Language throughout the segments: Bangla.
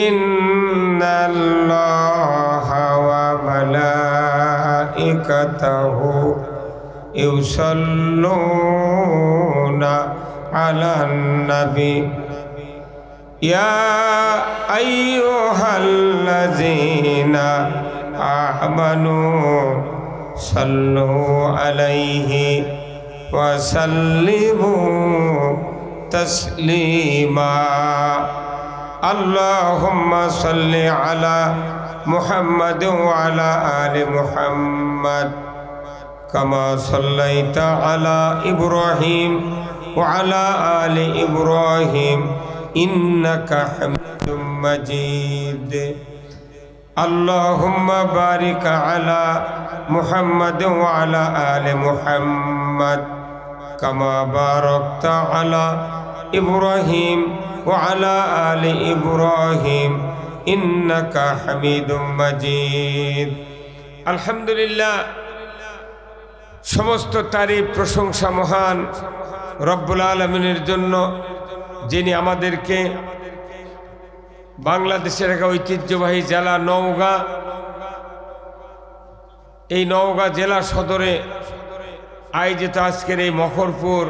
ইন্নাল্লাহা ওয়া মালাইকাতাহু ইউসাল্লুনা আলান নবী ইয়া আইয়ুহাল্লাযীনা আমানু সাল্লু আলাইহি ওয়া সাল্লিমু তাসলিমা আল্লাহুম্মা সাল্লি আলা মুহাম্মাদ ওয়া আলা আলি মুহাম্মাদ কামা সাল্লাইতা আলা ইব্রাহিম ওয়া আলা আলি ইব্রাহিম ইন্নাকা হামিদুম মাজিদ আল্লাহুম্মা বারিক আলা মুহাম্মাদ ওয়া আলা আলি মুহাম্মাদ কামা বারাকতা আলা ইব্রাহিম ওয়া আলা আলি ইব্রাহিম ইন্নাকা হামিদুম মাজিদ। আলহামদুলিল্লাহ, সমস্ত তারিফ প্রশংসা মহান রব্বুল আলামিনের জন্য, যিনি আমাদেরকে বাংলাদেশের এক ঐতিহ্যবাহী জেলা নওগাঁ, এই নওগাঁ জেলা সদরে আয়োজিত আজকের এই মখরপুর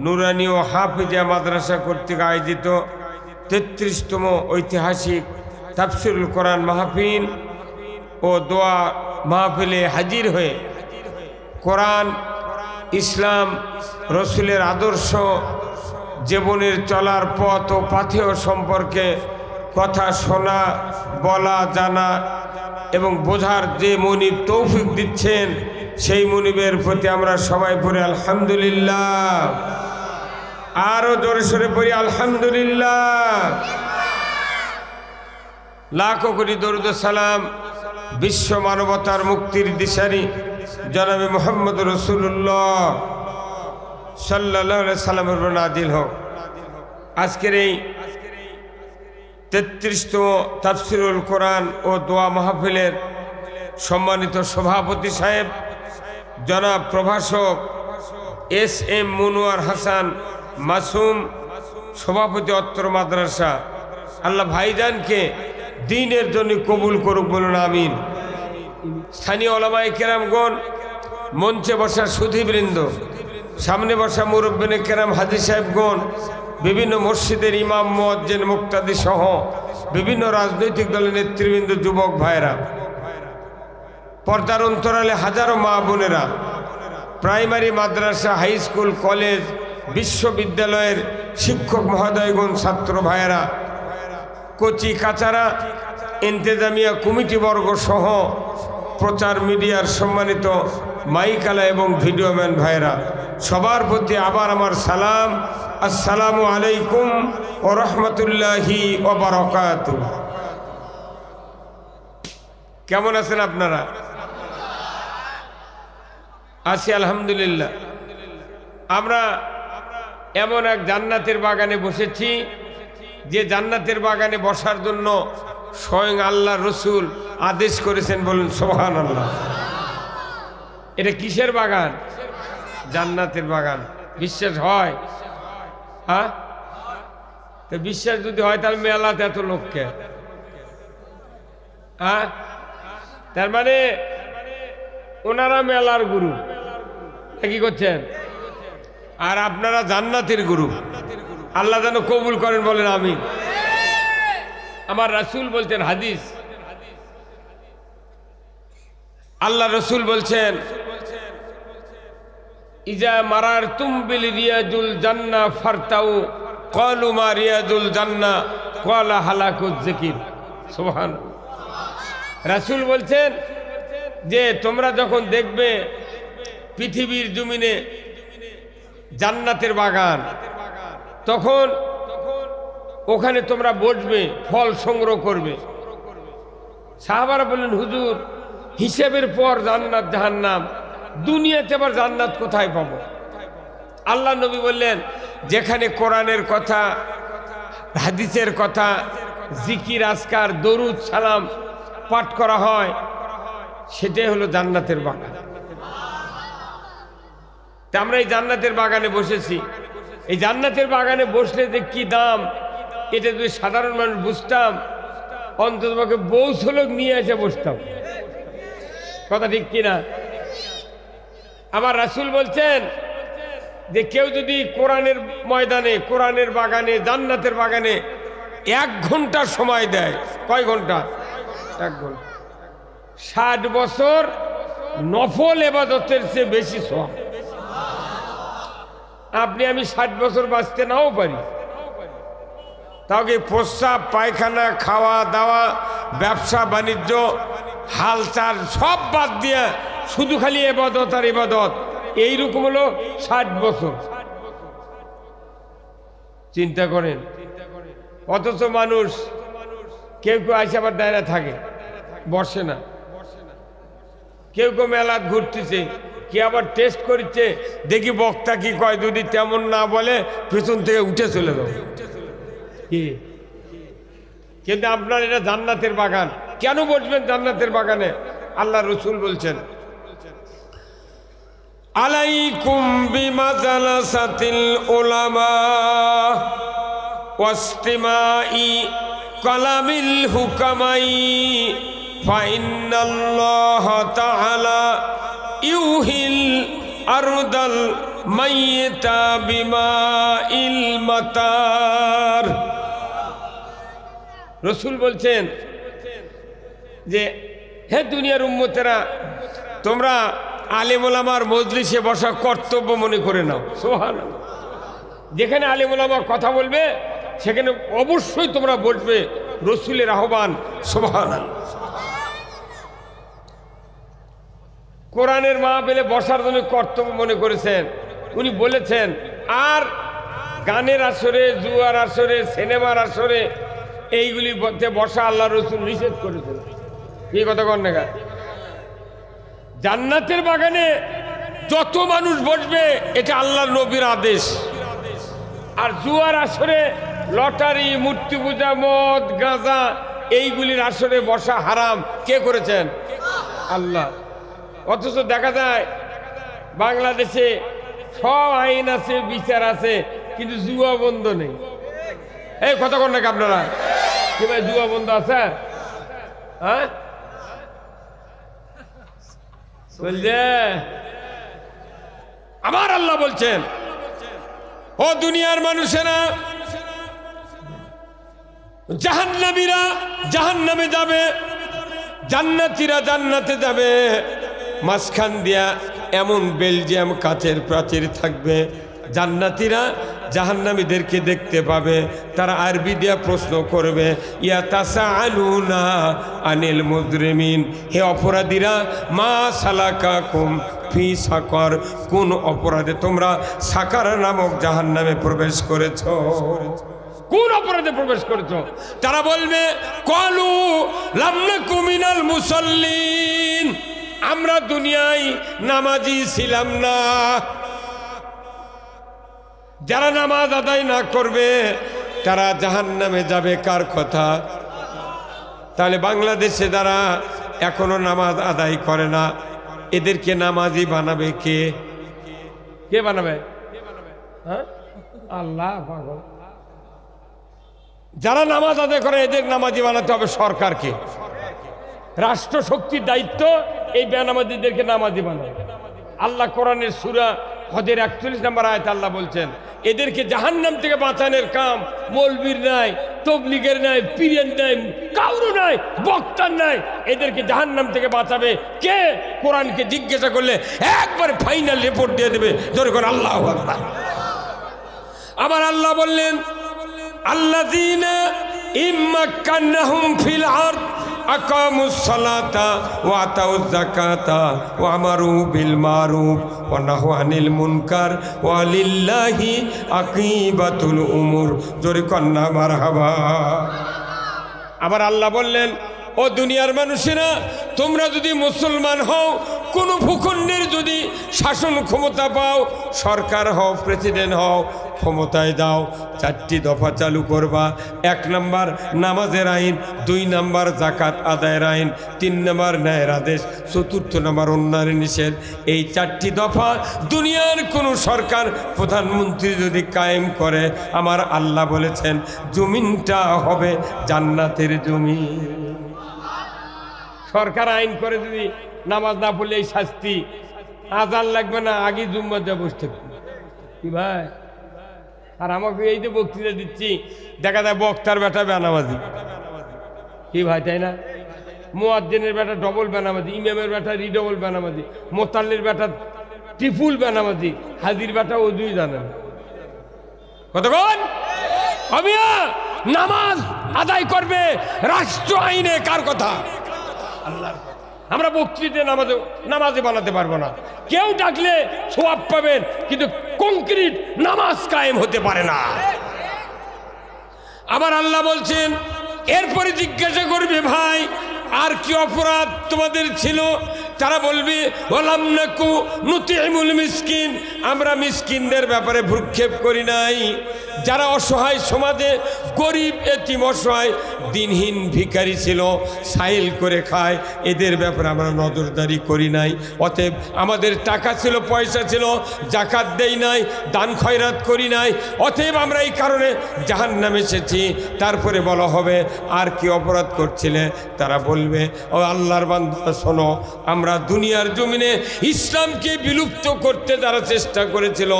নুরানি ও হাফিজা মাদ্রাসা কর্তৃক আয়োজিত ৩৩তম ঐতিহাসিক তাফসিরুল কোরআন মাহফিল ও দোয়া মাহফিলে হাজির হয়ে কোরআন, ইসলাম, রসুলের আদর্শ, জীবনের চলার পথ ও পাথেয় সম্পর্কে কথা শোনা, বলা, জানা এবং বোঝার যে মনিব তৌফিক দিচ্ছেন, সেই মনিবের প্রতি আমরা সবাই পড়ি আলহামদুলিল্লাহ। আরো জোরে সোরে পড়ি আলহামদুলিল্লাহ। লাখো কোটি দরুদ সালাম বিশ্ব মানবতার মুক্তির দিশারি জনাবে মুহাম্মদ রাসূলুল্লাহ সাল্লাল্লাহু আলাইহি সাল্লামের উপর নাজিল হোক। আজকের এই ৩৩তম তাফসিরুল কোরআন ও দোয়া মাহফিলের সম্মানিত সভাপতি সাহেব জনাব প্রভাষক এস.এম. মনোয়ার হাসান মাসুম, সভাপতি অত্র মাদ্রাসা, আল্লাহ ভাইজানকে দ্বীনের জন্য কবুল করুক, বলুন আমিন। স্থানীয় ওলামায়ে কেরামগণ, মঞ্চে বসা সুধীবৃন্দ, সামনে বসা মুরব্বিনে কেরাম, হাজী সাহেবগণ, বিভিন্ন মসজিদের ইমাম, মুয়াজ্জিন, মুক্তাদি সহ বিভিন্ন রাজনৈতিক দলের নেতৃবৃন্দ, যুবক ভাইরা, পর্দার অন্তরালে হাজারো মা বোনেরা, প্রাইমারি, মাদ্রাসা, হাই স্কুল, কলেজ, বিশ্ববিদ্যালয়ের শিক্ষক মহোদয়গণ, ছাত্র ভাইয়েরা, কচি কাচারা, ইন্তেজামিয়া কমিটিবর্গ সহ প্রচার মিডিয়ার সম্মানিত মাইকালা এবং ভিডিওম্যান ভাইয়েরা, সবার প্রতি আবার আমার সালাম। আসসালামু আলাইকুম ওয়া রাহমাতুল্লাহি ওয়া বারাকাতুহু। কেমন আছেন আপনারা? আছি আলহামদুলিল্লাহ। আমরা এমন এক জান্নাতের বাগানে বসেছি, যে জান্নাতের বাগানে বসার জন্য স্বয়ং আল্লাহ রসুল আদেশ করেছেন, বলুন সুবহানাল্লাহ। এটা কিসের বাগান? জান্নাতের বাগান। বিশ্বাস হয়? হ্যাঁ, তো বিশ্বাস যদি হয় তাহলে মেলাতে এত লোককে, হ্যাঁ, তার মানে ওনারা মেলার গুরু, কি করছেন? আর আপনারা জান্নাতের গুরু। আল্লাহ যেন কবুল করেন, বলেন আমিন। আমার রাসূল বলছেন, হাদিস, আল্লাহ রসুল বলছেন, ইজা মারারতুম বিল রিয়াজুল জান্নাহ ফারতাউ ক্বালু মা রিয়াজুল জান্নাহ ক্বালা হালাকুজ যিকির। সুবহানাল্লাহ। রাসূল বলছেন যে তোমরা যখন দেখবে পৃথিবীর জমিনে জান্নাতের বাগান, তখন ওখানে তোমরা বসবে, ফল সংগ্রহ করবে। সাহাবারা বললেন, হুজুর, হিসেবের পর জান্নাত জাহান্নাম, দুনিয়াতে আবার জান্নাত কোথায় পাবো? আল্লাহ নবী বললেন, যেখানে কোরআনের কথা, হাদিসের কথা, জিকির, আজকার, দরুদ, সালাম পাঠ করা হয়, সেটাই হলো জান্নাতের বাগান। তা আমরা এই জান্নাতের বাগানে বসেছি। এই জান্নাতের বাগানে বসলে যে কি দাম, এটা যদি সাধারণ মানুষ বুঝতাম, অন্তত পক্ষে বউ শ্লোক নিয়ে এসে বসতাম। কথা ঠিক কিনা? আমার রাসূল বলছেন যে কেউ যদি কোরআনের ময়দানে, কোরআনের বাগানে, জান্নাতের বাগানে 1 ঘন্টা সময় দেয়, কয় ঘন্টা? 1 ঘন্টা, 60 বছর নফল ইবাদতের চেয়ে বেশি সওয়াব। আপনি আমি 60 বছর বাঁচতে নাও পারি, তাও কি প্রস্রাব, পায়খানা, খাওয়া দাওয়া, ব্যবসা বাণিজ্য, হালচাল সব বাদ দিয়ে শুধু খালি ইবাদত আর ইবাদত, এইরকম হলো 60 বছর। চিন্তা করেন। অথচ মানুষ কেউ কেউ আইসে আবার দায়রা থাকে, বসে না। কেউ কেউ মেলাত ঘুরতেছে, কে আবার টেস্ট করছে, দেখি বক্তা কি কয়, যদি তেমন না বলে পিছন থেকে উঠে চলে যাবে। কি কিন্তু আপনার এটা জান্নাতের বাগান, কেন বসবেন জান্নাতের বাগানে? আল্লাহ রসুল বলছেন, আলাইকুম বিমাজালাসাতিল উলামা ওয়াসতিমাই কালামিল হুকামাই ফাইন্নাল্লাহ তাআলা ইউহিল আরদাল মাইয়িতা বিমাইল মাতার। রসুল বলছেন যে হে দুনিয়ার উম্মতেরা, তোমরা আলেম ওলামার মজলিসে বসা কর্তব্য মনে করে নাও। সুবহানাল্লাহ। যেখানে আলেম ওলামা কথা বলবে সেখানে অবশ্যই তোমরা বসবে, রসুলের আহ্বান। সুবহানাল্লাহ। কোরআনের মাহফিলে বসার জন্য কর্তব্য মনে করেছেন। উনি বলেছেন, আর গানের আসরে, জুয়ার আসরে, সিনেমার আসরে এইগুলি বসা আল্লাহ রসুল নিষেধ করেছেন। এই কথা কন না? জান্নাতের বাগানে যত মানুষ বসবে এটা আল্লাহর নবীর আদেশ। আর জুয়ার আসরে, লটারি, মূর্তি পূজা, মদ, গাঁজা এইগুলির আসরে বসা হারাম। কে করেছেন? আল্লাহ। অথচ দেখা যায় বাংলাদেশে সব আইন আছে, বিচার আছে, কিন্তু জুয়া বন্ধ নেই। এই কথা কন নাকি আপনারা? কি ভাই জুয়া বন্ধ আছে? হ্যাঁ বলছে। আমার আল্লাহ বলছেন, ও দুনিয়ার মানুষেরা, জাহান্নামীরা জাহান্নামে যাবে, জান্নাতীরা জান্নাতে যাবে। মাঝখান দিয়া এমন বেলজিয়াম কাচের প্রাচীর থাকবে, জান্নাতীরা জাহান্নামীদেরকে দেখতে পাবে। তারা আরবি দিয়া প্রশ্ন করবে, ইয়াতাসাআলুনা আনিল মুজরিমিন, হে অপরাধীরা, মা সালাকাকুম ফি সাকার, কোন অপরাধে তোমরা সাকার নামক জাহান্নামে প্রবেশ করেছো? কোন অপরাধে প্রবেশ করেছো? তারা বলবে, ক্বালু লাম নাকু মিনাল মুসাল্লিন, আমরা দুনিয়ায় নামাজি ছিলাম না। যারা নামাজ আদায় না করবে তারা জাহান্নামে যাবে। কার কথা? তাহলে বাংলাদেশে যারা এখনো নামাজ আদায় করে না, এদেরকে নামাজি বানাবে কে? কে বানাবে? হ্যাঁ, আল্লাহ পাগল। যারা নামাজ আদায় করে এদের নামাজি বানাতে হবে সরকারকে। রাষ্ট্র শক্তির দায়িত্ব এই বেনামাজিদেরকে নামাজি বানাবে। আল্লাহ কোরআনের সূরা হজের 41 নম্বর আয়াতে আল্লাহ বলছেন, এদেরকে জাহান্নাম থেকে বাঁচানোর কাম মৌলবীর নাই, তবলিগের নাই, পীরের নাই, কাউরু নাই, বক্তার নাই। এদেরকে জাহান্নাম থেকে বাঁচাবে কে? কোরআনকে জিজ্ঞাসা করলে একবার ফাইনাল রিপোর্ট দিয়ে দেবে। জোরে করে আল্লাহু আকবার। আবার আল্লাহ বললেন, আল্লাযীনা ইম্মাক্কান্নাহুম ফিল আরদ আকামুস সালাতা ওয়া আতাউয যাকাতা ওয়া আমারু বিল মারুফ ওয়া নাহু আনিল মুনকার ওয়া লিল্লাহি আকিবাতুল উমুর। জোরে কন্না মারহাবা। আবার আল্লাহ বললেন, ও দুনিয়ার মানুষেরা, তোমরা যদি মুসলমান হও কোনো ভূখণ্ডের যদি শাসন ক্ষমতা পাও, সরকার হও, প্রেসিডেন্ট হও, ক্ষমতায় দাও, 4টি দফা চালু করবা। 1 নম্বর নামাজের আইন, 2 নম্বর জাকাত আদায়ের আইন, 3 নম্বর ন্যায়ের আদেশ, 4th নম্বর অন্যায়ের নিষেধ। এই 4টি দফা দুনিয়ার কোনো সরকার প্রধানমন্ত্রী যদি কায়েম করে, আমার আল্লাহ বলেছেন জমিনটা হবে জান্নাতের জমিন। সরকার আইন করে যদি নামাজ না পড়লে এই শাস্তি, আজান লাগবে না, আগে জুম্মাতে বসে থাকবে। কি ভাই? আর আমাকে এই যে বক্তৃতা দিচ্ছি, দেখা যায় বক্তার বেটা বেনামাজি। কি ভাই, তাই না? মুয়াজ্জিনের বেটা ডবল বেনামাজি, ইমামের বেটা রিডবল বেনামাজি, মোতাল্লির বেটা ট্রিপুল বেনামাজি, হাজির বেটা ওযুই জানে না। কতক্ষণ আমিয়া নামাজ আদায় করবে রাষ্ট্র আইনে? কার কথা? আল্লাহর। আমরা বক্তৃতা নামাজে বানাতে পারবো না। কেউ ডাকলে সওয়াব পাবেন, কিন্তু কংক্রিট নামাজ কায়েম হতে পারে না। আবার আল্লাহ বলছেন, এরপরে জিজ্ঞাসা করবে ভাই আর কি অপরাধ তোমাদের ছিল? তারা বলবে ওয়ালাম নাকু নুতিমুল মিসকিন, আমরা মিসকিনদের ব্যাপারে ভ্রুক্ষেপ করি নাই। যারা অসহায় সমাজে গরিব এতিম অসহায় দিনহীন ভিখারি ছিল, সাইল করে খায়, এদের ব্যাপারে আমরা নজরদারি করি নাই। অতএব আমাদের টাকা ছিল, পয়সা ছিল, জাকাত দেই নাই, দান খয়রাত করি নাই, অতএব আমরা এই কারণে জাহান্নামে এসেছি। তারপরে বলা হবে আর কি অপরাধ করছিলে? তারা বলবে ও আল্লাহর বান্দা শোনো, আমরা দুনিয়ার জমিনে ইসলামকে বিলুপ্ত করতে যারা চেষ্টা করেছিল,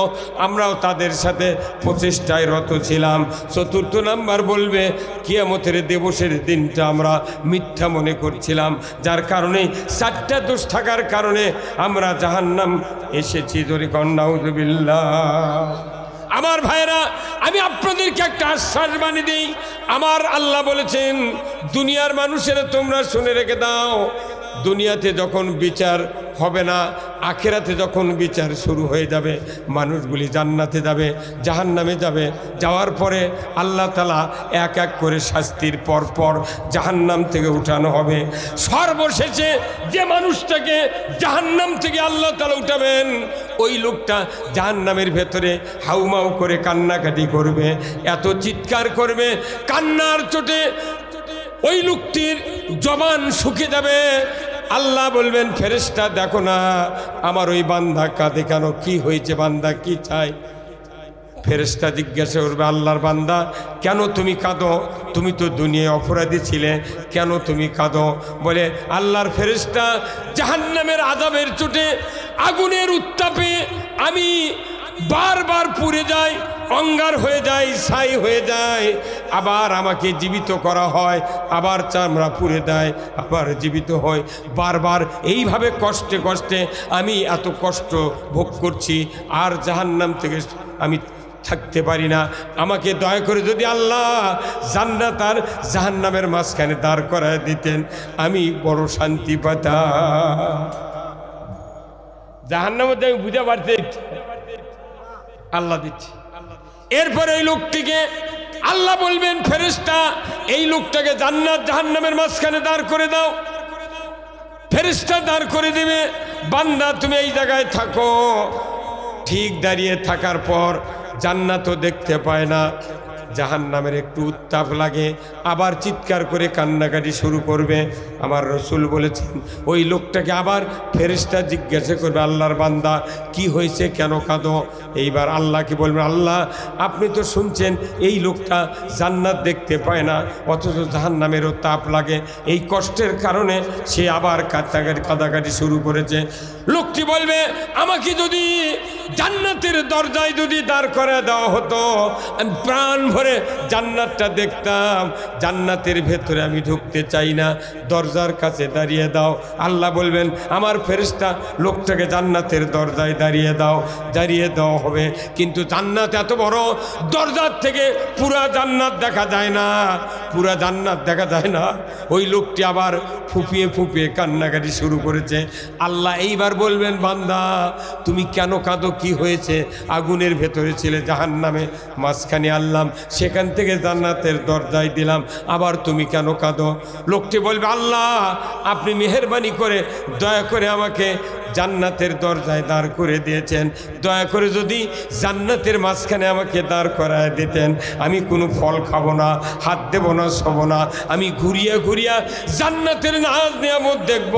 আমরাও তাদের সাথে প্রচেষ্টায় রত ছিলাম। 4th নাম্বার বলবে কিয়ামতের দিবসের দিনটা আমরা মিথ্যা মনে করছিলাম, যার কারণে 4টা দোষ থাকার কারণে আমরা জাহান্নাম এসেছি। জোরে কন নাউযুবিল্লাহ। আমার ভাইরা, আমি আপনাদেরকে একটা আশ্বাস বাণী দিই। আমার আল্লাহ বলেছেন দুনিয়ার মানুষেরা তোমরা শুনে রেখে দাও, দুনিয়াতে যখন বিচার হবে না, আখিরাতে যখন বিচার শুরু হয়ে যাবে, মানুষগুলি জান্নাতে যাবে, জাহান্নামে যাবে। যাওয়ার পরে আল্লাহ তাআলা এক এক করে শাস্তির পর জাহান্নাম থেকে উঠানো হবে। সর্বশেষে যে মানুষটাকে জাহান্নাম থেকে আল্লাহ তাআলা উঠাবেন, ওই লোকটা জাহান্নামের ভেতরে হাউমাউ করে কান্নাকাটি করবে, এত চিৎকার করবে, কান্নার চোটে ওই লোকটির জবান শুকিয়ে যাবে। আল্লাহ বলবেন ফেরেশতা দেখো না আমার ওই বান্দা কাঁদে কেন, কি হয়েছে, বান্দা কি চাই? ফেরেশতা জিজ্ঞাসা করবে আল্লাহর বান্দা কেন তুমি কাঁদো? তুমি তো দুনিয়ায় অপরাধী ছিলে, কেন তুমি কাঁদো? বলে আল্লাহর ফেরেশতা জাহান্নামের আযাবের চোটে, আগুনের উত্তাপে আমি বারবার পুড়ে যাই, অঙ্গার হয়ে যায়, ছাই হয়ে যায়, আবার আমাকে জীবিত করা হয়, আবার চামড়া পুড়ে দেয়, আবার জীবিত হয়, বারবার এইভাবে কষ্টে কষ্টে আমি এত কষ্ট ভোগ করছি, আর জাহান্নাম থেকে আমি থাকতে পারি না। আমাকে দয়া করে যদি আল্লাহ জান্নাত আর জাহান্নামের মাঝখানে দাঁড় করায় দিতেন, আমি বড় শান্তি পেতাম। জাহান্নামে আমি বুঝে পারতে আল্লাহ দিচ্ছি। এরপরে এই লোকটিকে আল্লাহ বলবেন ফেরেশতা এই লোকটাকে জান্নাত জাহান্নামের মাঝখানে দাঁড় করে দাও। ফেরেশতা দাঁড় করে দেবে, বান্দা তুমি এই জায়গায় থাকো। ঠিক দাঁড়িয়ে থাকার পর জান্নাতও দেখতে পায় না, জাহান্নামের একটু উত্তাপ লাগে, আবার চিৎকার করে কান্নাকাটি শুরু করবে। আমার রসুল বলেছেন ওই লোকটাকে আবার ফেরেশতা জিজ্ঞাসা করবে আল্লাহর বান্দা কি হয়েছে, কেন কাঁদো? এইবার আল্লাহকে বলবেন আল্লাহ আপনি তো শুনছেন এই লোকটা জান্নাত দেখতে পায় না, অথচ জাহান্নামেরও তাপ লাগে, এই কষ্টের কারণে সে আবার কাঁদাকাটি শুরু করেছে। লোকটি বলবে আমাকে যদি জান্নাতের দরজায় যদি দাঁড় করে দেওয়া হতো, আমি প্রাণ ভরে জান্নাতটা দেখতাম, জান্নাতের ভেতরে আমি ঢুকতে চাই না, দরজার কাছে দাঁড়িয়ে দাও। আল্লাহ বলবেন আমার ফেরেশতা লোকটাকে জান্নাতের দরজায় দাঁড়িয়ে দাও। দাঁড়িয়ে দেওয়া হবে, কিন্তু জান্নাত এত বড়, দরজার থেকে পুরা জান্নাত দেখা যায় না, পুরা জান্নাত দেখা যায় না। ওই লোকটি আবার ফুপিয়ে ফুপিয়ে কান্নাকাটি শুরু করেছে। আল্লাহ এইবার বলবেন বান্দা তুমি কেন কাঁদো, কি হয়েছে? আগুনের ভেতরে ছিলে, জাহান্নামে মাঝখানে আনলাম, সেখান থেকে জান্নাতের দরজায় দিলাম, আবার তুমি কেন কাঁদো? লোকটি বলবে, আল্লাহ আপনি মেহেরবানি করে দয়া করে আমাকে জান্নাতের দরজায় দাঁড় করে দিয়েছেন, দয়া করে যদি জান্নাতের মাঝখানে আমাকে দাঁড় করায় দিতেন, আমি কোনো ফল খাবো না, হাত দেব না, শোবো না, আমি ঘুরিয়া ঘুরিয়া জান্নাতের নাজ নিয়ামত দেখব।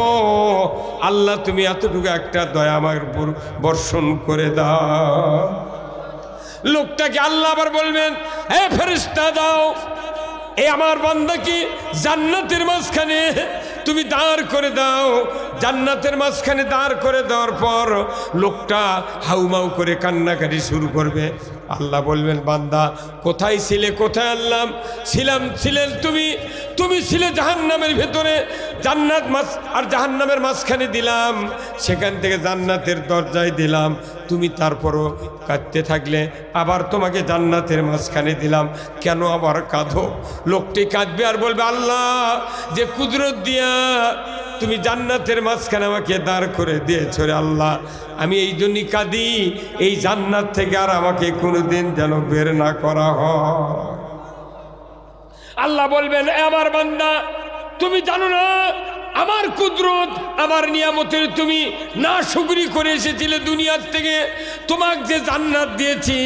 আল্লাহ তুমি এতটুকু একটা দয়া আমার উপর বর্ষণ করে দাও। লোকটাকে আল্লাহ আবার বলবেন, হে ফেরেশতা দাও, এই আমার বান্দাকে জান্নাতের মাঝখানে তুমি দাঁড় করে দাও। জান্নাতের মাঝখানে দাঁড় করে দেওয়ার পর লোকটা হাউমাউ করে কান্নাকাটি শুরু করবে। আল্লাহ বলবেন, বান্দা কোথায় ছিলে, কোথায় আনলাম? ছিলেন তুমি ছিলে জাহান্নামের ভেতরে, জান্নাত আর জাহান্নামের মাঝখানে দিলাম, সেখান থেকে জান্নাতের দরজায় দিলাম, তুমি তারপরও কাঁদতে থাকলে, আবার তোমাকে জান্নাতের মাঝখানে দিলাম, কেন আবার কাঁদো? লোকটি কাঁদবে আর বলবে, আল্লাহ যে কুদরত দিয়া তুমি জান্নাতের মাঝখানে আমাকে দাঁড় করে দিয়েছো রে আল্লাহ, আমি এই জন্যই কাঁদি, এই জান্নাত থেকে আর আমাকে কোনোদিন যেন বের না করা হয়। আল্লাহ বলবেন, আমার বান্দা তুমি জানো না আমার কুদরত, আমার নিয়ামতের তুমি না শুকরি করে এসেছিলে দুনিয়ার থেকে, তোমাকে যে জান্নাত দিয়েছি,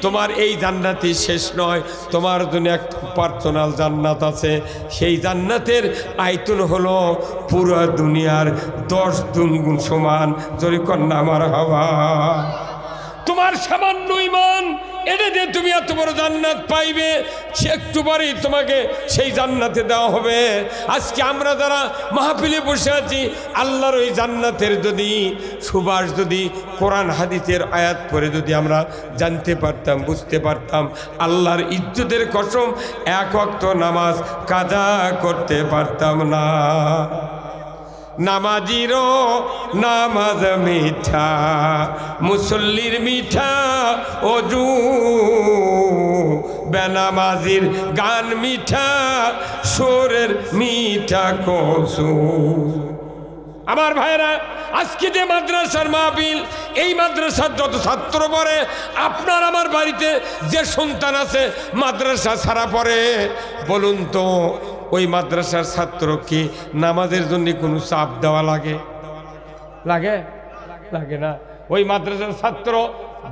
তোমার এই জান্নাতই শেষ নয়, তোমার জন্য একটা পার্সোনাল জান্নাত আছে। সেই জান্নাতের আয়তন হলো পুরো দুনিয়ার 10 গুণ সমান। জোরে কন্যা আমার হাওয়া। তোমার সামান্য ঈমান এটা দিয়ে তুমি এত বড় জান্নাত পাইবে, সে একটু পরেই তোমাকে সেই জান্নাতে দেওয়া হবে। আজকে আমরা যারা মাহফিলে বসে আছি, আল্লাহর ওই জান্নাতের যদি সুবাস যদি কোরআন হাদিসের আয়াত পড়ে যদি আমরা জানতে পারতাম, বুঝতে পারতাম, আল্লাহর ইজ্জতের কসম এক ওয়াক্ত নামাজ কাজা করতে পারতাম না। নামাজিরও নামাজ মিঠা, মুসল্লির মিঠা অজু, বেনামাজির গান মিঠা, সুরের মিঠা কসু। আমার ভাইরা, আজকে যে মাদ্রাসার মাহফিল, এই মাদ্রাসার যত ছাত্র পড়ে, আপনার আমার বাড়িতে যে সন্তান আছে মাদ্রাসা ছাড়া পড়ে, বলুন তো ওই মাদ্রাসার ছাত্র কি নামাজের জন্য কোনো চাপ দেওয়া লাগে? লাগে না। ওই মাদ্রাসার ছাত্র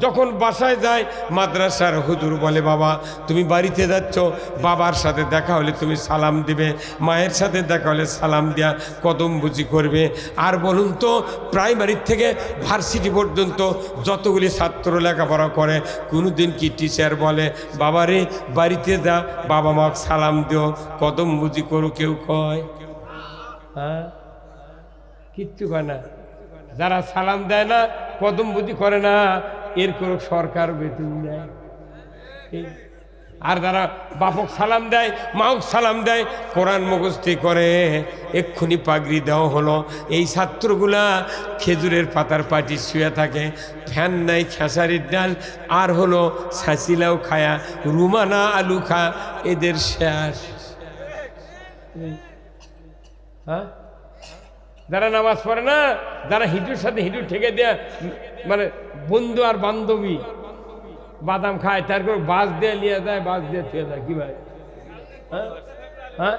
যখন বাসায় যায়, মাদ্রাসার হুজুর বলে, বাবা তুমি বাড়িতে যাচ্ছ, বাবার সাথে দেখা হলে তুমি সালাম দিবে, মায়ের সাথে দেখা হলে সালাম দেয়া কদম বুঝি করবে। আর বলুন তো প্রাইমারি থেকে ভার্সিটি পর্যন্ত যতগুলি ছাত্র লেখাপড়া করে, কোনো দিন কি টিচার বলে, বাবারে বাড়িতে যা, বাবা মাকে সালাম দিও, কদম বুঝি করো? কেউ কয়? হ্যাঁ, কিচ্ছু কয় না। যারা সালাম দেয় না, কদম বুঝি করে না, এর কোনো সরকার বেতন দেয়। আর যারা বাপক সালাম দেয়, মাওক সালাম দেয়, কোরআন মুখস্থি করে, এক্ষুনি পাগড়ি দেওয়া হলো। এই ছাত্রগুলা খেজুরের পাতার পাটি শুয়ে থাকে, ফ্যান নাই, খেসারির ডাল আর হলো ছাঁচিলাও খায়া, রুমানা আলু খা, এদের শেষ। হ্যাঁ, যারা নামাজ পড়ে না, যারা হিঁটুর সাথে হিঁটু ঠেকে দেয়া, মানে বন্ধু আর বান্ধবী বাদাম খায়, তারপর বাস দিয়ে নিয়ে যায়, বাস দিয়ে থুয়ে যায়। কি ভাই? হ্যাঁ হ্যাঁ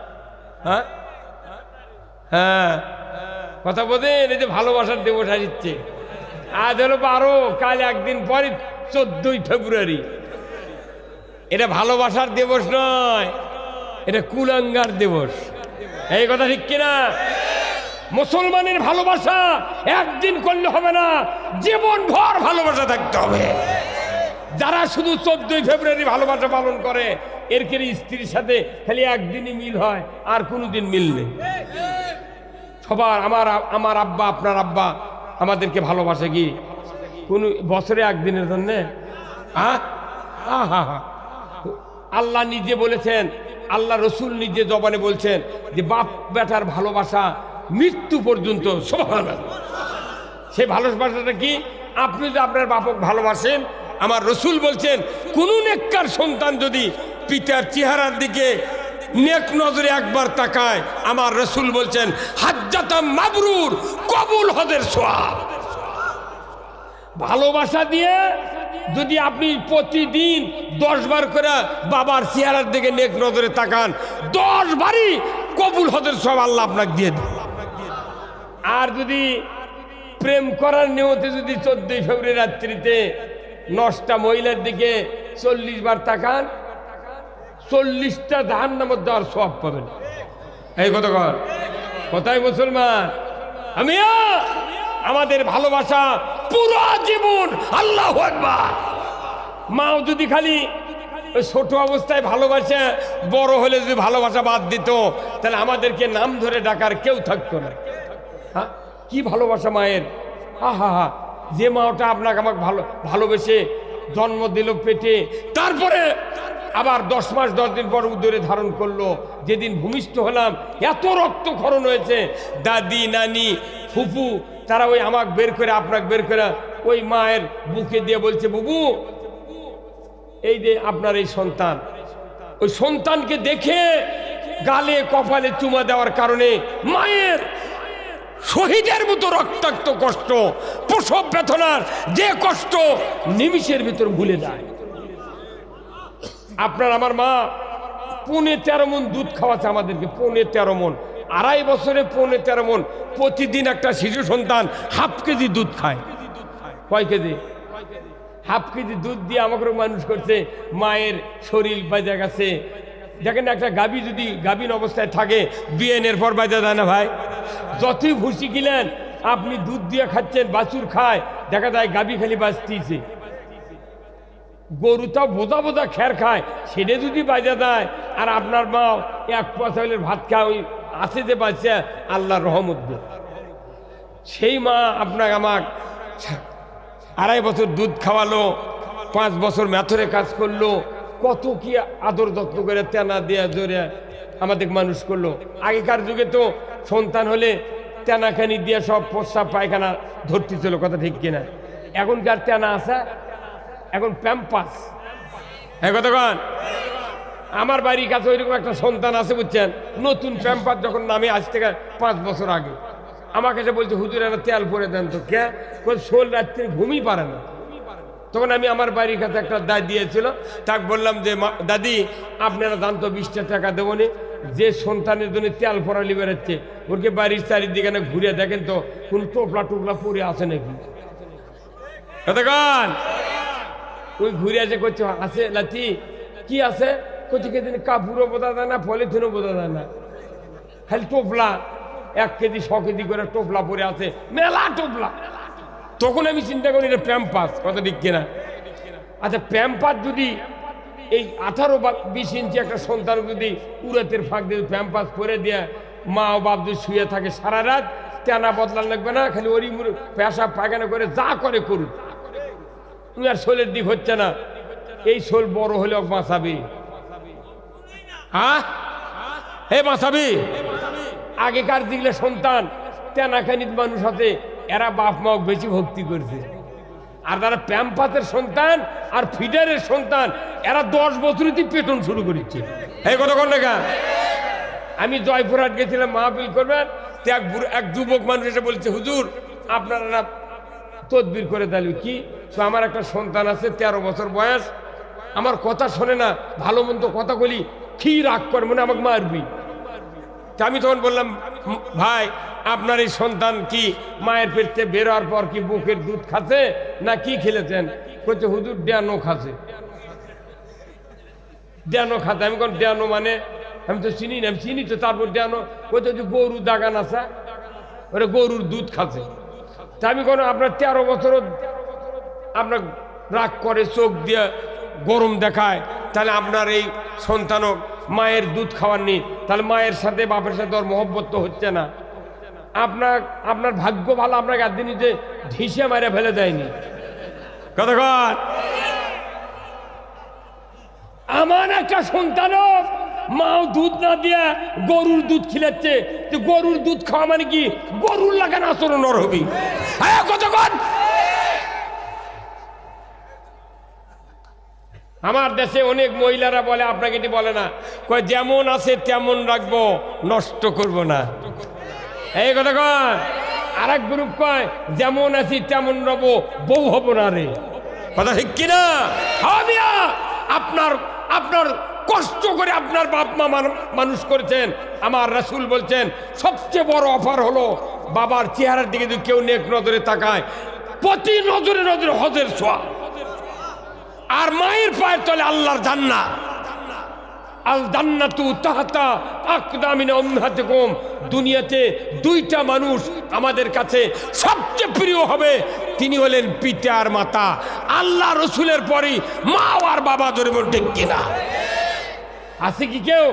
হ্যাঁ হ্যাঁ, কথা বোঝেন? এই যে ভালোবাসার দিবস আসছে, আজ হলো 12, কাল একদিন পরে 14ই ফেব্রুয়ারি। এটা ভালোবাসার দিবস নয়, এটা কুলাঙ্গার দিবস। এই কথা ঠিক কিনা? মুসলমানের ভালোবাসা একদিন করলে হবে না, জীবন ভর ভালোবাসা থাকতে হবে। যারা শুধু 14ই ফেব্রুয়ারি ভালোবাসা পালন করে, এর কে স্ত্রীর সাথে খালি একদিনই মিল হয়, আর কোনোদিন মিল নেই। সবার আমার আব্বা, আপনার আব্বা আমাদেরকে ভালোবাসে কি কোন বছরে একদিনের জন্য? আল্লাহ নিজে বলেছেন, আল্লাহ রসুল নিজে জবানে বলছেন যে বাপ বেটার ভালোবাসা মৃত্যু পর্যন্ত। সুবহানাল্লাহ। সেই ভালোবাসাটা কি? আপনি যদি আপনার বাপক ভালোবাসেন, আমার রসুল বলছেন কোন নেককার সন্তান যদি পিতার চেহারার দিকে নেক নজরে একবার তাকায়, আমার রসুল বলছেন হাজ্জাতাম মাবরুর, কবুল হজের সওয়াব। ভালোবাসা দিয়ে যদি আপনি প্রতিদিন 10 বার করে বাবার চেহারার দিকে নেক নজরে তাকান, 10 বারই কবুল হতে সব আল্লাহ আপনাকে দিয়ে দেন। আর যদি প্রেম করার নিয়তে যদি 14 ফেব্রুয়ারি রাত্রিতে 9টা মহিলার দিকে 40 বার তাকান, 40টা জাহান্নামের দেওয়ার সওয়াব পাবেন। এই কোথায় মুসলমান? আমিও আমাদের ভালোবাসা পুরো জীবন আল্লাহু আকবার। মাও যদি খালি ছোট অবস্থায় ভালোবাসা, বড় হলে যদি ভালোবাসা বাদ দিত, তাহলে আমাদেরকে নাম ধরে ডাকার কেউ থাকতো না। হ্যাঁ, কি ভালোবাসা মায়ের! হা, যে মাওটা আপনাকে আমাকে ভালোবেসে জন্ম দিল পেটে, তারপরে আবার 10 মাস 10 দিন পর উদরে ধারণ করলো। যেদিন ভূমিষ্ঠ হলাম এত রক্তক্ষরণ হয়েছে, দাদি নানি ফুফু তারা ওই আমাকে বের করে আপনাকে বের করে ওই মায়ের বুকে দিয়ে বলছে, বুবু এই যে আপনার এই সন্তান। ওই সন্তানকে দেখে গালে কপালে চুমা দেওয়ার কারণে মায়ের শহীদের মতো রক্তাক্ত কষ্ট, প্রসব বেদনার যে কষ্ট নিমিষের ভিতর ভুলে যায়। আপনার আমার মা 13.5 মণ দুধ খাওয়াচ্ছে আমাদেরকে, 13.5 মণ, 2.5 বছরে 13.5 মণ। প্রতিদিন একটা শিশু সন্তান হাফ কেজি দুধ খায়। কয় কেজি? হাফ কেজি দুধ দিয়ে আমাকে মানুষ করছে। মায়ের শরীর বাজা গেছে। দেখেন একটা গাভী যদি গাভীন অবস্থায় থাকে, বিয়েনের পর বাজা যায় না ভাই? যতই ভুসি কিলেন আপনি দুধ দিয়ে খাচ্ছেন, বাছুর খায়, দেখা যায় গাভী খালি বাঁচতেছে। গরুটাও বোঝা বোঝা খের খায়, সেটা যদি বাজা দেয়, আর আপনার মা 1 পোয়া চাউলের ভাত খায়, ওই আছে যে বাচ্চা আল্লাহর রহমত দিয়ে, সেই মা আপনাকে আমাকে 2.5 বছর দুধ খাওয়ালো, 5 বছর ম্যাথরে কাজ করলো, কত কি আদর যত্ন করে তেনা দেয়া জোরে আমাদের মানুষ করলো। আগেকার যুগে তো সন্তান হলে তেনাখানি দিয়ে সব প্রস্রাব পায়খানা ধরতে ছিল, কথা ঠিক কিনা? এখনকার তেনা আছে, এখন প্যাম্পাস। হ্যাঁ কতক্ষণ? আমার বাড়ির কাছে ওইরকম একটা সন্তান আছে বুঝছেন, নতুন প্যাম্পাস যখন নামে আজ থেকে 5 বছর আগে আমার কাছে বলছে, হুজুর একটা তেল পরে দেন তো। কে? শোল রাত্রে ঘুমই পারে না। তখন আমি আমার বাড়ির কাছে একটা দায় দিয়েছিল, তাকে বললাম যে দাদি আপনারা জানতো 20 টাকা দেবো নি, যে সন্তানের জন্য তেল পরালি বেরোচ্ছে ওকে বাড়ির চারিদিকে না ঘুরে দেখেন তো কোন টোপলা টোপলা পরে আছে নাকি। কতক্ষণ? ওই ঘুরে আসে করছে, আছে লাচি কি আছে? করছে কেদিন কাপড়ও বোঝা যায় না, পলিথিনও বোঝা যায় না, খালি টোপলা 1 কেজি 100 কেজি করে টোপলা পরে আছে, মেলা টোপলা। তখন আমি চিন্তা করি এটা প্যাম্পাস, কথা ঠিক কিনা? আচ্ছা প্যাম্পাস যদি এই 18 বা 20 ইঞ্চি একটা সন্তান যদি উড়াতের ফাঁক দিয়ে প্যাম্পাস পরে দিয়ে মা ও বাপ যদি শুয়ে থাকে সারা রাত, তেনা বদলান লাগবে না, খালি ওরি মুড়ি পেশাব পায়খানা করে যা করে করুক, তুমি আর শোলের দিক হচ্ছে না। এই শোল বড় হলেও বাঁচাবি। হ্যাঁ হে বাঁচাবি। আগেকার দিকে সন্তান তেনাখানিত মানুষ আছে, এরা বাপ মা বেশি ভক্তি করছে। আর যারা প্যাম্পাসের সন্তান আর ফিডারের সন্তান, এরা 10 বছরই পেটন শুরু করেছে। এই কতক্ষণ টাকা? আমি জয়পুরহাট গেছিলাম মাহফিল করবেন, এক যুবক মানুষ এসে বলছে, হুজুর আপনারা তদবির করে দিল কি? তো আমার একটা সন্তান আছে 13 বছর বয়স, আমার কথা শোনে না, ভালো মন্দ কথা বলি, কি রাগ করে মনে আমাকে মারবি। তা আমি তখন বললাম, ভাই আপনার এই সন্তান কি মায়ের পেট থেকে বের হওয়ার পর কি বুকের দুধ খাচ্ছে না কি খেলেছেন? বলছে হুজুর ড্যানো খাচ্ছে। ড্যানো খাতে? আমি কোন ড্যানো মানে? আমি তো চিনি না। আমি চিনি তো, তারপর ড্যানো বলছে যে গরু দাগান আছে, ওরা গরুর দুধ খাচ্ছে। তা আমি কোনো আপনার 13 বছরও আপনার রাগ করে, চোখ দিয়ে গরম দেখায়, তাহলে আপনার এই সন্তানও মায়ের দুধ খাওয়ার নেই, তাহলে মায়ের সাথে বাপের সাথে ওর মহব্বত তো হচ্ছে না। আপনার ভাগ্য ভালো, আপনাকে একদিনই যে ঢিসে মারে ফেলে দেয়নি। কতক্ষণ? আমার একটা সন্তানও মাও দুধ না দিয়ে গরুর দুধ খিলাচ্ছে, গরুর দুধ খাওয়া মানে কি গরুর লাগান আচরণ ওর হবি। হ্যাঁ কতক্ষণ? আমার দেশে অনেক মহিলারা বলে, আপনাকে এটি বলে না, কয় যেমন আছে তেমন রাখবো, নষ্ট করব না। এই কতক্ষণ? আর এক গ্রুপ কয় যেমন আছি তেমন রব, বউ হব না রে। কথা ঠিক কিনা? আপনার আপনার কষ্ট করে আপনার বাপ মা মানুষ করেছেন। আমার রাসূল বলছেন সবচেয়ে বড় অফার হলো বাবার চেহারার দিকে যদি কেউ নেক নজরে তাকায়, প্রতি নজরে নজরে হজের ছোঁয়া। আর মায়ের পায়ের তলে আল্লাহর জান্নাত। আল জান্নাতু তাহতা আকদামিনা উম্মাহাতিকুম। দুনিয়াতে দুইটা মানুষ আমাদের কাছে সবচেয়ে প্রিয় হবে, তিনি হলেন পিতা আর মাতা। আল্লাহ রসুলের পরই মা আর বাবা। ধরে বল ঠিক কিনা? আছে কি কেউ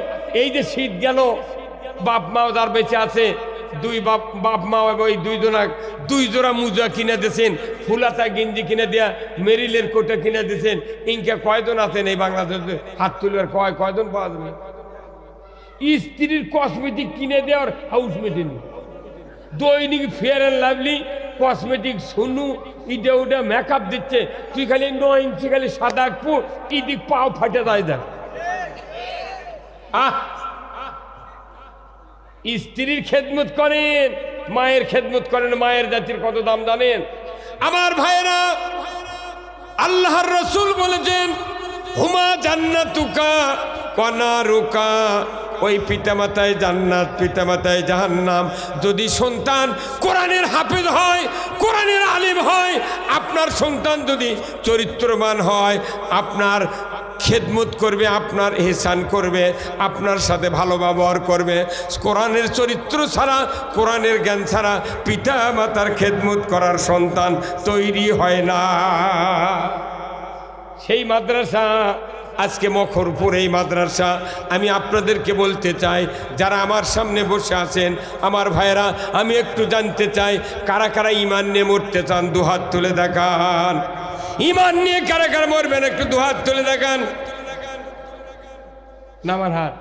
এই যে শীত গেল, বাপ মাও যার বেঁচে আছে, দুই বাপ মা ওই দুই জোড়া মুজা কিনে দিয়েছেন, ফুলাতা গেঞ্জি কিনে দেয়া, মেরিলের কোটা কিনে দিয়েছেন। ইনকা কয়জন আছেন এই বাংলাদেশে? হাত তুলবার কয়জন পাওয়া যাবে? স্ত্রীর কসমেটিক কিনে দেওয়ার হাউস মেটেন, দৈনিক ফেয়ার অ্যান্ড লাভলি কসমেটিক শুনু ইটা ওটা মেকআপ দিচ্ছে, তুই খালি 9 ইঞ্চি খালি সাদা আঁকবো, ইদিক পাও ফাটে যায় দেখ। স্ত্রীর খেদমত করেন, মায়ের খেদমত করেন। মায়ের জাতির কত দাম জানেন আমার ভাইরা? আল্লাহর রসুল বলেছেন হুমা জান্নাতুকা ওয়া নারুকা। ওই পিতামাতায় জান্নাত, পিতামাতায় জাহান্নাম। যদি সন্তান কোরআনের হাফেজ হয়, কোরআনের আলিম হয়, আপনার সন্তান যদি চরিত্রবান হয়, আপনার খেদমত করবে, আপনার এহসান করবে, আপনার সাথে ভালো ব্যবহার করবে। কোরআনের চরিত্র ছাড়া, কোরআনের জ্ঞান ছাড়া পিতা মাতার খেদমত করার সন্তান তৈরি হয় না। সেই মাদ্রাসা আজকে মখরপুর, এই মাদ্রাসা আমি আপনাদেরকে বলতে চাই, যারা আমার সামনে বসে আছেন আমার ভাইয়েরা, আমি একটু জানতে চাই কারা কারা ঈমান নিয়ে মরতে চান? দুহাত তুলে দেখান। ঈমান নিয়ে কারা কারা মরবেন? একটু দুহাত তুলে দেখান। না আমার হাত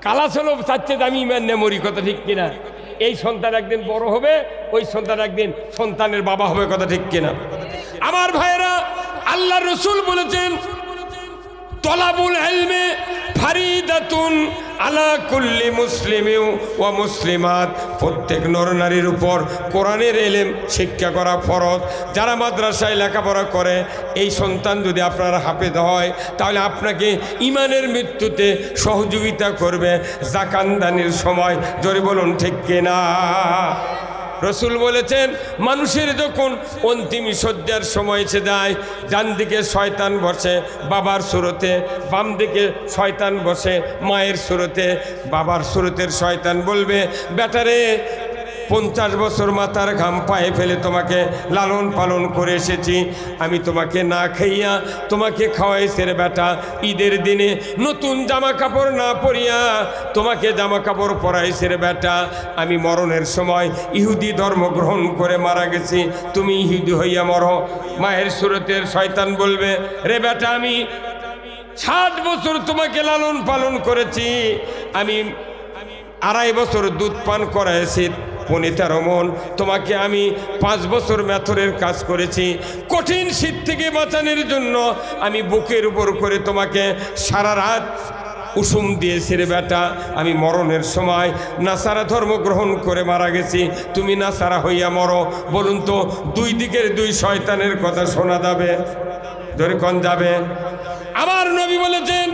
কালা চলো চাচ্ছে আমি ঈমান নিয়ে মরি। কথা ঠিক কিনা? এই সন্তান একদিন বড় হবে, ওই সন্তান একদিন সন্তানের বাবা হবে। কথা ঠিক কিনা আমার ভাইয়েরা? আল্লাহ রসুল বলেছেন তলাবুল ইলমে ফারিদাতুন আলা কুল্লি মুসলিমিন ওয়া মুসলিমাত। প্রত্যেক নর নারীর উপর কোরআনের ইলম শিক্ষা করা ফরজ। যারা মাদ্রাসায় লেখাপড়া করে, এই সন্তান যদি আপনার হাফেজ হয়, তাহলে আপনাকে ঈমানের মৃত্যুতে সহযোগিতা করবে জাকানদানির সময়। জোরে বলুন ঠিক কিনা? রসুল বলেছেন মানুষের যখন অন্তিম শয্যার সময় এসে যায়, ডান দিকে শয়তান বসে বাবার সুরতে, বাম দিকে শয়তান বসে মায়ের সুরতে। বাবার সুরতের শয়তান বলবে, বেটারে 50 বছর মাথার ঘাম পায়ে ফেলে তোমাকে লালন পালন করে এসেছি, আমি তোমাকে না খাইয়া তোমাকে খাওয়াইছি রে বেটা। ঈদের দিনে নতুন জামা কাপড় না পরিয়া তোমাকে জামা কাপড় পরাইছি রে বেটা। আমি মরণের সময় ইহুদি ধর্ম গ্রহণ করে মারা গেছি, তুমি ইহুদি হইয়া মরো। মায়ের সুরতের শয়তান বলবে, রে বেটা আমি 60 বছর তোমাকে লালন পালন করেছি, আমি 2.5 বছর দুধ পান করাইছি 15 মণ, তোমাকে আমি 5 বছর মেথরের কাজ করেছি, কঠিন শীত থেকে বাঁচানোর জন্য আমি বুকের উপর করে তোমাকে সারা রাত উষুম দিয়েছি রে বেটা। আমি মরণের সময় নাসারা ধর্ম গ্রহণ করে মারা গেছি, তুমি নাসারা হইয়া মরো। বলুন তো, দুই দিকের দুই শয়তানের কথা শোনা যাবে? ধরে কোন যাবে? আমার নবী বলেছেন,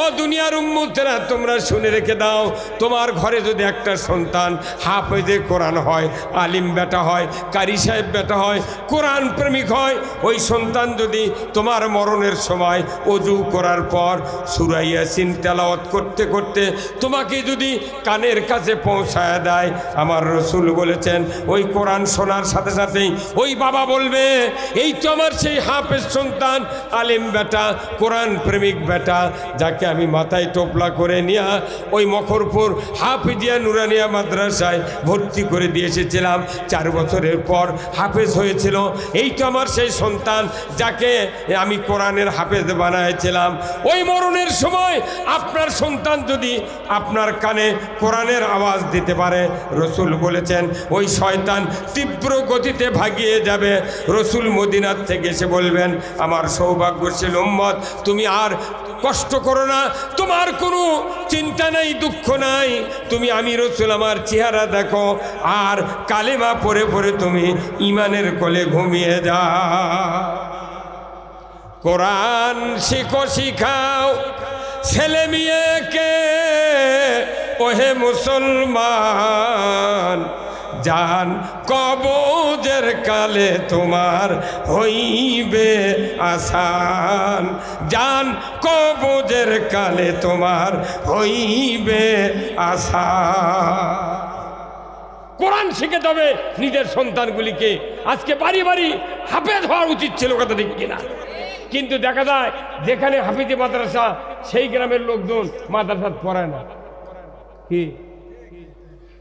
ও দুনিয়ার উম্মতেরা তোমরা শুনে রেখে দাও, তোমার ঘরে যদি একটা সন্তান হাফেজে কোরআন হয়, আলিম বেটা হয়, কারি সাহেব বেটা হয়, কোরআন প্রেমিক হয়, ওই সন্তান যদি তোমার মরণের সময় ওযু করার পর সূরা ইয়াসিন তেলাওয়াত করতে করতে তোমাকে যদি কানের কাছে পৌঁছায় দেয়, আমার রসুল বলেছেন ওই কোরআন শোনার সাথে সাথেই ওই বাবা বলবে, এই তো আমার সেই হাফেজ সন্তান, আলিম বেটা, কোরআন প্রেমিক বেটা, যাকে আমি মাথায় টোপলা করে নিয়ে ওই মখরপুর হাফিজিয়া নুরানিয়া মাদ্রাসায় ভর্তি করে দিয়ে এসেছিলাম। 4 বছরের পর হাফেজ হয়েছিল। এই তো আমার সেই সন্তান, যাকে আমি কোরআনের হাফেজ বানাইছিলাম। ওই মরণের সময় আপনার সন্তান যদি আপনার কানে কোরআনের আওয়াজ দিতে পারে, রসুল বলেছেন ওই শয়তান তীব্র গতিতে ভাগিয়ে যাবে। রসুল মদিনার থেকে এসে বলবেন, আমার সৌভাগ্যশীল উম্মত, তুমি আর কষ্ট করো না, তোমার কোনো চিন্তা নাই, দুঃখ নাই, তুমি আমি রসুল আমার চেহারা দেখো আর কালেমা পড়ে পড়ে তুমি ইমানের কোলে ঘুমিয়ে যাও। কোরআন শিখো, শিখাও ছেলে মেয়েকে, ওহে মুসলমান, জান কবজের কালে তোমার হইবে আসান, জান কবজের কালে তোমার হইবে আসান। কোরআন শিখে তবে নিজের সন্তানগুলিকে। আজকে বাড়ি বাড়ি হাফেজ হওয়ার উচিত ছিল, কথা ঠিক কিনা? কিন্তু দেখা যায় যেখানে হাফিজি মাদ্রাসা সেই গ্রামের লোকজন মাদ্রাসা পড়ায় না। কি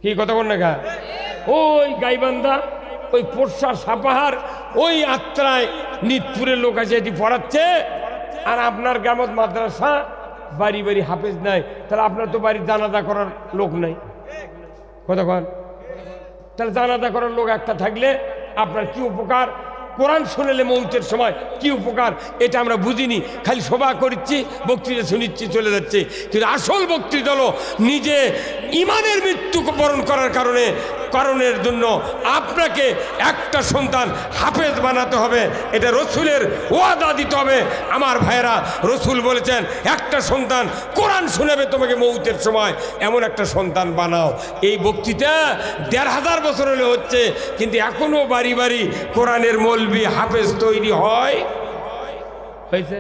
কি কথা বল না গা? ওই গাইবান্ধা, ওই পোরশা, সাপাহার, ওই আত্রায় নিতপুরের লোক আছে, এটি পড়াচ্ছে। আর আপনার গ্রামত মাদ্রাসা, বাড়ি বাড়ি হাফেজ নাই, তাহলে আপনার তো বাড়ির জানাজা করার লোক নাই। কতক্ষণ? তাহলে জানাজা করার লোক একটা থাকলে আপনার কি উপকার? কোরআন শুনেলে মৌতের সময় কি উপকার এটা আমরা বুঝিনি, খালি সভা করছি, বক্তৃতা শুনিচ্ছি, চলে যাচ্ছে। কিন্তু আসল বক্তৃতা হলো নিজে ইমানের মৃত্যু বরণ করার কারণের জন্য আপনাকে একটা সন্তান হাফেজ বানাতে হবে। এটা রসুলের ওয়াদা দিতে হবে। আমার ভাইয়েরা, রসুল বলেছেন একটা সন্তান কোরআন শোনাবে তোমাকে মৌতের সময়, এমন একটা সন্তান বানাও। এই বক্তৃতা ১৫০০ বছর হলে হচ্ছে, কিন্তু এখনো বাড়ি বাড়ি কোরআনের মৌলবি হাফেজ তৈরি হয়েছে।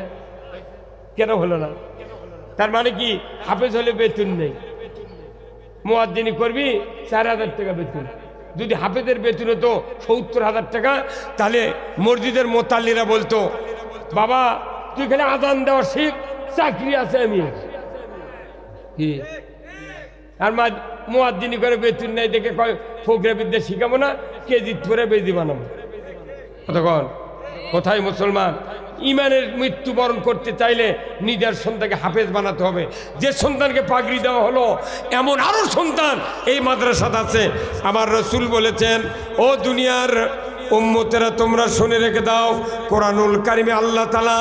কেন হলো না? তার মানে কি? হাফেজ হলে বেতন নেই, মুয়াজ্জিনি করবি ৪,০০০ টাকা বেতন। যদি হাফেজের বেতন হতো ৭০,০০০ টাকা, তাহলে মসজিদের মোতাল্লিরা বলতো, বাবা তুই খালি আজান দেওয়া শিখ, চাকরি আছে। আমি কি আর মুয়াজ্জিনি করে বেতন নেই দেখে কয় ফকরে বিদ্যা শিখাবো না, কেজি ধরে বেজি বানাবো। কতক্ষণ? কোথায় মুসলমান? ইমানের মৃত্যুবরণ করতে চাইলে নিজের সন্তানকে হাফেজ বানাতে হবে। যে সন্তানকে পাগড়ি দেওয়া হলো, এমন আরো সন্তান এই মাদ্রাসাতে আছে। আমার রসুল বলেছেন, ও দুনিয়ার উম্মতেরা তোমরা শুনে রেখে দাও, কোরআনুল কারিমে আল্লাহ তাআলা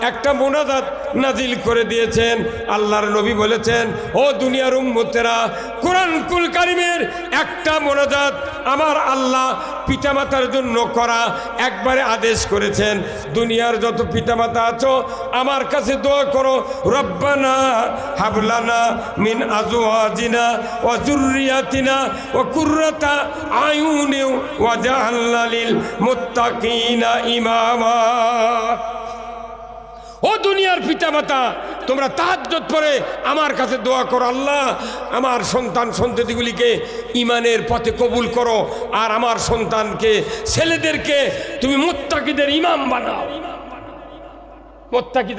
একটা মোনাজাত নাজিল করে দিয়েছেন। আল্লাহর নবী বলেছেন, ও দুনিয়ার উম্মতেরা, কোরআনুল কারিমের একটা মোনাজাত আমার আল্লাহ পিতামাতার জন্য করা একবারে আদেশ করেছেন। দুনিয়ার যত পিতামাতা আছো আমার কাছে দোয়া করো, রব্বানা হাবলানা মিন আজওয়াজিনা ওয়া যুররিয়াতিনা ওয়া কুররাতা আয়ুনি ওয়াজআলনা লিল মুত্তাকিনা ইমামা। ও দুনিয়ার পিতামাতা, তোমরা তাহাজ্জুদ পড়ে আমার কাছে দোয়া করো, আল্লাহ আমার সন্তান সন্ততিগুলিকে ইমানের পথে কবুল করো, আর আমার সন্তানকে, ছেলেদেরকে তুমি মুত্তাকিদের ইমাম বানাও। মুত্তাকি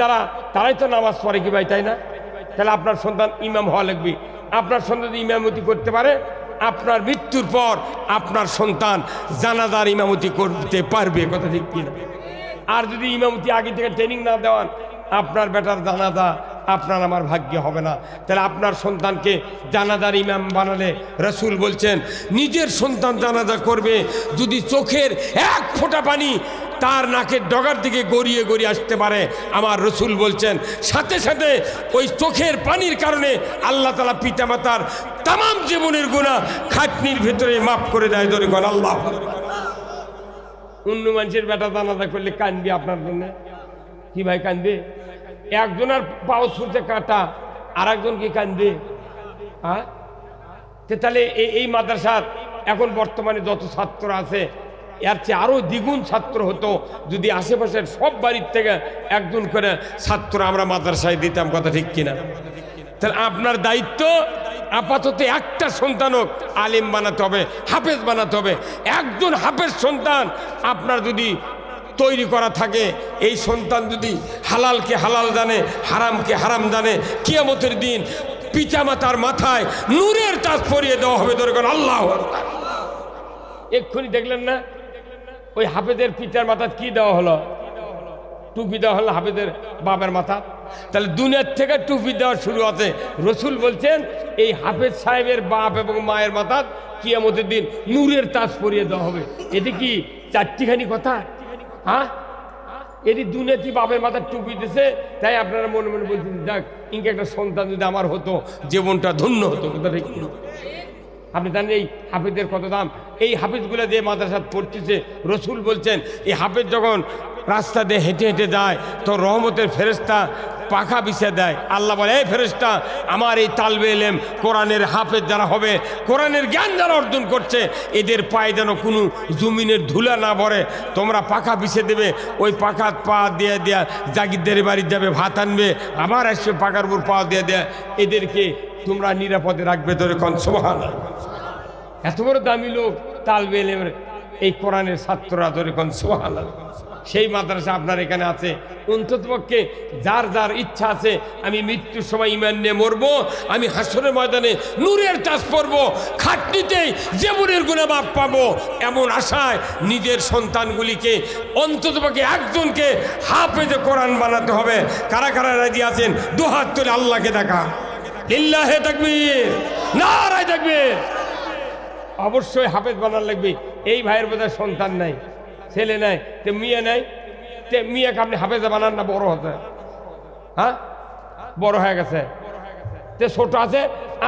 তারাই তো নামাজ পড়ে কি ভাই, তাই না? তাহলে আপনার সন্তান ইমাম হওয়া লাগবে। আপনার সন্তান ইমামতি করতে পারে, আপনার মৃত্যুর পর আপনার সন্তান জানাজার ইমামতি করতে পারবে, কথা ঠিক কিনা? আর যদি ইমামতি আগে থেকে ট্রেনিং না দেওয়ান, আপনার বেটার জানাজা আপনার আমার ভাগ্যে হবে না। তাহলে আপনার সন্তানকে জানাজার ইমাম বানালে রসুল বলছেন, নিজের সন্তান জানাজা করবে যদি চোখের এক ফোঁটা পানি তার নাকের ডগার দিকে গড়িয়ে গড়িয়ে আসতে পারে, আমার রসুল বলছেন সাথে সাথে ওই চোখের পানির কারণে আল্লাহ তাআলা পিতামাতার তামাম জীবনের গুনাহ খাটনির ভেতরে মাফ করে দেয়। ধরে কোন আল্লাহ। অন্য মানুষের বেটা জানাজা করলে কানবি আপনার জন্য কি ভাই? কানবে? একজনের পাও ছুঁতে কাটা, আর একজন কি কানবে? হ্যাঁ, তাহলে এই মাদ্রাসার এখন বর্তমানে যত ছাত্র আছে এর চেয়ে আরো দ্বিগুণ ছাত্র হতো যদি আশেপাশের সব বাড়ির থেকে একজন করে ছাত্র আমরা মাদ্রাসায় দিতাম, কথা ঠিক কিনা? তাহলে আপনার দায়িত্ব আপাতত একটা সন্তানক আলেম বানাতে হবে, হাফেজ বানাতে হবে। একজন হাফেজ সন্তান আপনার যদি তৈরি করা থাকে, এই সন্তান যদি হালালকে হালাল জানে, হারামকে হারাম জানে, কিয়ামতের দিন পিতামাতার মাথায় নূরের তাজ পরিয়ে দেওয়া হবে। দরকার আল্লাহ। এক্ষুনি দেখলেন না ওই হাফেজের পিতার মাথা কি দেওয়া হলো? টুপি দেওয়া হলো হাফেজের বাবার মাথা। তাহলে দুনিয়ার থেকে টুপি দেওয়া শুরু আছে। রসুল বলছেন এই হাফেজ সাহেবের বাপ এবং মায়ের মাথা কিয়ামতের দিন নূরের তাজ পরিয়ে দেওয়া হবে। এতে কি চারটিখানি কথা? হ্যাঁ, এটি দুর্নীতি বাপের মাথার টুপি দিতেছে, তাই আপনারা মনে মনে বলছেন যাক ইনকে একটা সন্তান যদি আমার হতো জীবনটা ধন্য হতো। আপনি জানেন এই হাফিজের কত দাম? এই হাফিজগুলো দিয়ে মাদ্রাসা পড়তেছে, রসুল বলছেন এই হাফিজ যখন রাস্তা দিয়ে হেঁটে হেঁটে যায় তো রহমতের ফেরেশতা পাখা বিছিয়ে দেয়। আল্লাহ বলে এই ফেরেশতা আমার এই তালবে এলেম কোরআনের হাফেজ যারা হবে, কোরআনের জ্ঞান যারা অর্জন করছে, এদের পায়ে যেন কোনো জমিনের ধুলা না ভরে, তোমরা পাখা বিছিয়ে দেবে। ওই পাখা পা দিয়ে দেয়া জাগিরদের বাড়ি যাবে, ভাত আনবে, আবার আসবে পাখার উপর পা দিয়ে দেয়া, এদেরকে তোমরা নিরাপদে রাখবে। ধরে কন সুবহানাল্লাহ। এত বড় দামি লোক তালবে এলেমের এই কোরআনের ছাত্ররা, ধরে কন সুবহানাল্লাহ। সেই মাদ্রাসা আপনার এখানে আছে। অন্ততপক্ষে যার যার ইচ্ছা আছে আমি মৃত্যুর সময় ইমান নিয়ে মরবো, আমি হাসরের ময়দানে নূরের তাজ পরবো, খাটনিতেই জীবনের গুনাহ মাপ পাবো, এমন আশায় নিজের সন্তানগুলিকে অন্ততপক্ষে একজনকে হাফেজে কোরআন বানাতে হবে। কারা কারা রাজি আছেন দুহাত তুলে আল্লাহকে দেখা। লিল্লাহে তাকবীর, নারায়ে তাকবীর। অবশ্যই হাফেজ বানার লাগবে। এই ভাইয়ের বোধহয় সন্তান নাই, ছেলে নাই, তে মেয়ে নাই, তে মেয়েকে আপনি হাফেজা বানান না? বড় হতে, হ্যাঁ বড় হয়ে গেছে, তে ছোট আছে।